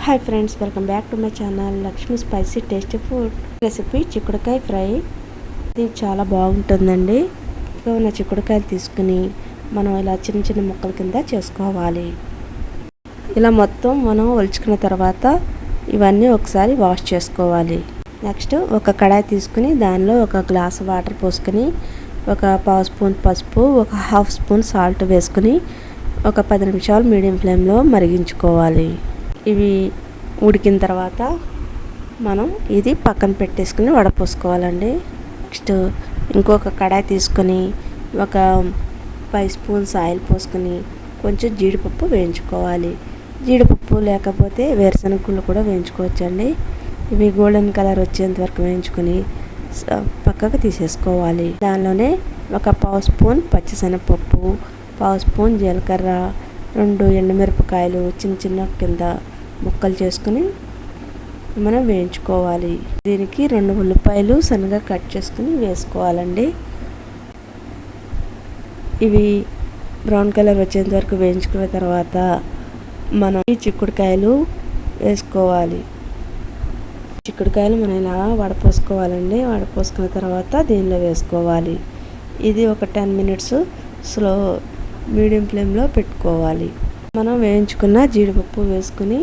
Hi friends, welcome back to my channel Lakshmi spicy tasty food recipe చిక్కుడుకాయ fry. ఇది చాలా బాగుంటుందండి. ఇంకా ఉన్న చిక్కుడుకాయలు తీసుకుని మనం ఇలా చిన్న చిన్న ముక్కల కింద చేసుకోవాలి. ఇలా మొత్తం మనం ఒలుచుకున్న తర్వాత ఇవన్నీ ఒకసారి వాష్ చేసుకోవాలి. నెక్స్ట్ ఒక కడాయి తీసుకుని దానిలో ఒక గ్లాస్ వాటర్ పోసుకొని ఒక పావు స్పూన్ పసుపు, ఒక హాఫ్ స్పూన్ సాల్ట్ వేసుకుని ఒక 10 నిమిషాలు మీడియం ఫ్లేమ్లో మరిగించుకోవాలి. ఇవి ఉడికిన తర్వాత మనం ఇది పక్కన పెట్టేసుకుని వడపోసుకోవాలండి. నెక్స్ట్ ఇంకొక కడాయి తీసుకొని ఒక 5 స్పూన్స్ ఆయిల్ పోసుకొని కొంచెం జీడిపప్పు వేయించుకోవాలి. జీడిపప్పు లేకపోతే వేరుశనగలు కూడా వేయించుకోవచ్చండి. ఇవి గోల్డెన్ కలర్ వచ్చేంత వరకు వేయించుకొని పక్కకు తీసేసుకోవాలి. దానిలోనే ఒక పావు స్పూన్ పచ్చిశనగపప్పు, పావు స్పూన్ జీలకర్ర, 2 ఎండుమిరపకాయలు చిన్న చిన్న కింద ముక్కలు చేసుకుని మనం వేయించుకోవాలి. దీనికి 2 ఉల్లిపాయలు సన్నగా కట్ చేసుకుని వేసుకోవాలండి. ఇవి బ్రౌన్ కలర్ వచ్చేంత వరకు వేయించుకున్న తర్వాత మనం ఈ చిక్కుడుకాయలు వేసుకోవాలి. చిక్కుడుకాయలు మనం ఇలా వడపోసుకోవాలండి. వడపోసుకున్న తర్వాత దీనిలో వేసుకోవాలి. ఇది ఒక 10 మినిట్స్ మీడియం ఫ్లేమ్లో పెట్టుకోవాలి. మనం వేయించుకున్న జీడిపప్పు వేసుకుని